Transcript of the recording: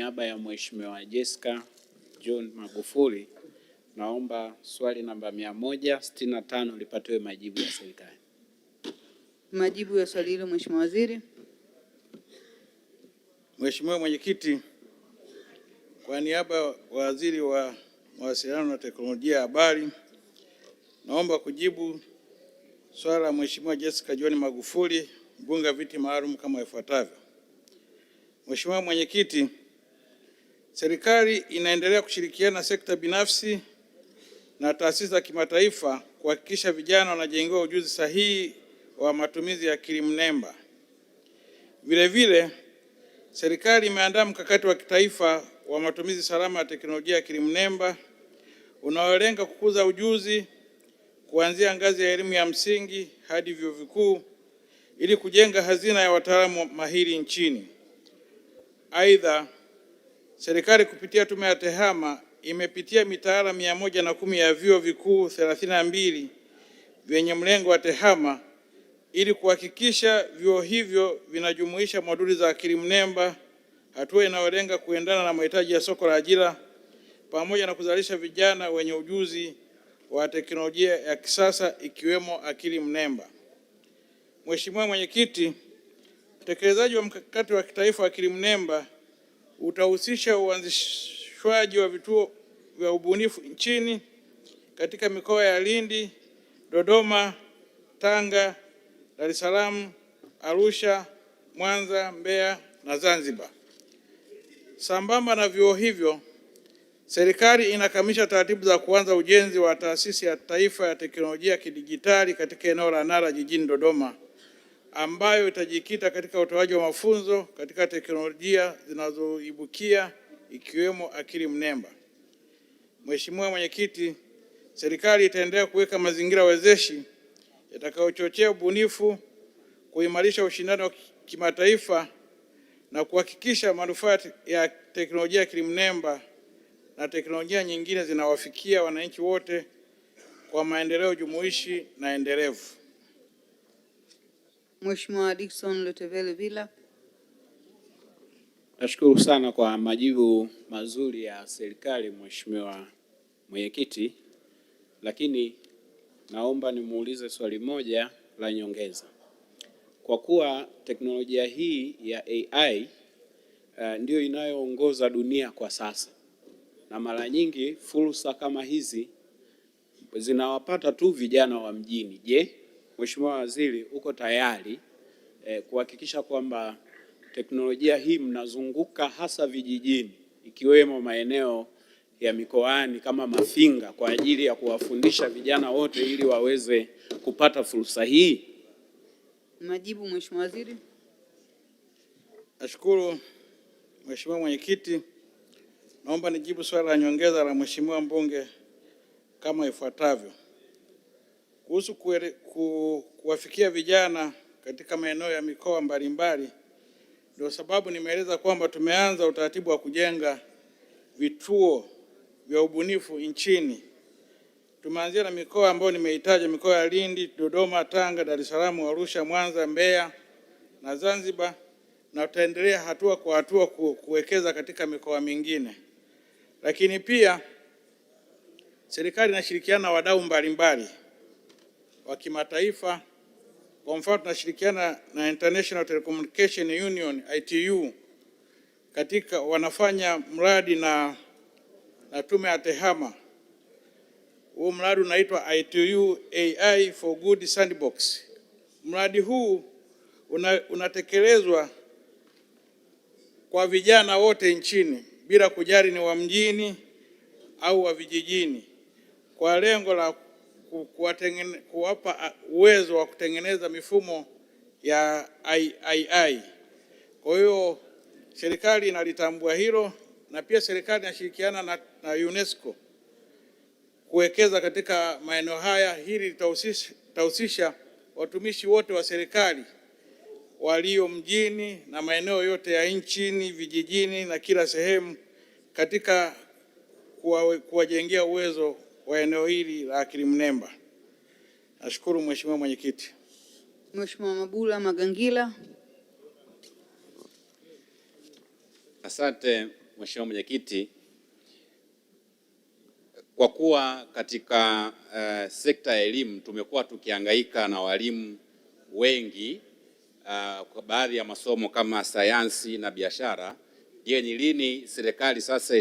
Niaba ya Mheshimiwa Jessica John Magufuli, naomba swali namba 165 lipatiwe majibu ya serikali. Majibu ya swali hilo, Mheshimiwa Waziri. Mheshimiwa Mwenyekiti, kwa niaba ya Waziri wa Mawasiliano na Teknolojia ya Habari, naomba kujibu swali la Mheshimiwa Jessica John Magufuli, mbunge wa viti maalum kama ifuatavyo. Mheshimiwa Mwenyekiti, serikali inaendelea kushirikiana na sekta binafsi na taasisi za kimataifa kuhakikisha vijana wanajengewa ujuzi sahihi wa matumizi ya akili mnemba. Vile vile, serikali imeandaa mkakati wa kitaifa wa matumizi salama ya teknolojia ya akili mnemba unaolenga kukuza ujuzi kuanzia ngazi ya elimu ya msingi hadi vyuo vikuu ili kujenga hazina ya wataalamu mahiri nchini. Aidha, serikali kupitia Tume ya TEHAMA imepitia mitaala 110 ya vyuo vikuu 32 vyenye mlengo wa TEHAMA ili kuhakikisha vyuo hivyo vinajumuisha moduli za akili mnemba, hatua inayolenga kuendana na mahitaji ya soko la ajira pamoja na kuzalisha vijana wenye ujuzi wa teknolojia ya kisasa ikiwemo akili mnemba. Mheshimiwa Mwenyekiti, utekelezaji wa mkakati wa kitaifa wa akili mnemba utahusisha uanzishwaji wa vituo vya ubunifu nchini katika mikoa ya Lindi, Dodoma, Tanga, Dar es Salaam, Arusha, Mwanza, Mbeya na Zanzibar. Sambamba na vyuo hivyo, serikali inakamilisha taratibu za kuanza ujenzi wa taasisi ya taifa ya teknolojia ya kidijitali katika eneo la Nara jijini Dodoma, ambayo itajikita katika utoaji wa mafunzo katika teknolojia zinazoibukia ikiwemo akili mnemba. Mheshimiwa Mwenyekiti, serikali itaendelea kuweka mazingira wezeshi yatakayochochea ubunifu, kuimarisha ushindani wa kimataifa na kuhakikisha manufaa ya teknolojia ya akili mnemba na teknolojia nyingine zinawafikia wananchi wote kwa maendeleo jumuishi na endelevu. Mheshimiwa Dickson Lutevele Villa. Nashukuru sana kwa majibu mazuri ya serikali Mheshimiwa Mwenyekiti, lakini naomba nimuulize swali moja la nyongeza. Kwa kuwa teknolojia hii ya AI ndio inayoongoza dunia kwa sasa, na mara nyingi fursa kama hizi zinawapata tu vijana wa mjini. Je, Mheshimiwa Waziri, uko tayari kuhakikisha kwamba teknolojia hii mnazunguka hasa vijijini ikiwemo maeneo ya mikoani kama Mafinga kwa ajili ya kuwafundisha vijana wote ili waweze kupata fursa hii? Majibu, Mheshimiwa Waziri. Nashukuru Mheshimiwa Mwenyekiti. Naomba nijibu swali la nyongeza la Mheshimiwa mbunge kama ifuatavyo. Kuhusu kuwafikia vijana katika maeneo ya mikoa mbalimbali, ndio sababu nimeeleza kwamba tumeanza utaratibu wa kujenga vituo vya ubunifu nchini. Tumeanzia na mikoa ambayo nimeitaja, mikoa ya Lindi, Dodoma, Tanga, Dar es Salaam, Arusha, Mwanza, Mbeya na Zanzibar, na tutaendelea hatua kwa hatua kuwekeza katika mikoa mingine. Lakini pia serikali inashirikiana na wadau mbalimbali wa kimataifa. Kwa mfano, tunashirikiana na International Telecommunication Union ITU katika wanafanya mradi na Tume ya TEHAMA. Huu mradi unaitwa ITU AI for Good Sandbox. Mradi huu unatekelezwa kwa vijana wote nchini bila kujali ni wa mjini au wa vijijini, kwa lengo la kuwapa uwezo wa kutengeneza mifumo ya AI. Kwa hiyo serikali inalitambua hilo, na pia serikali inashirikiana na UNESCO kuwekeza katika maeneo haya. Hili litahusisha watumishi wote wa serikali walio mjini na maeneo yote ya nchini, vijijini na kila sehemu katika kuwajengea uwezo wa eneo hili la akili mnemba. Nashukuru Mheshimiwa Mwenyekiti. Mheshimiwa Mabula Magangila. Asante Mheshimiwa Mwenyekiti, kwa kuwa katika sekta ya elimu tumekuwa tukihangaika na walimu wengi kwa baadhi ya masomo kama sayansi na biashara, je, ni lini serikali sasa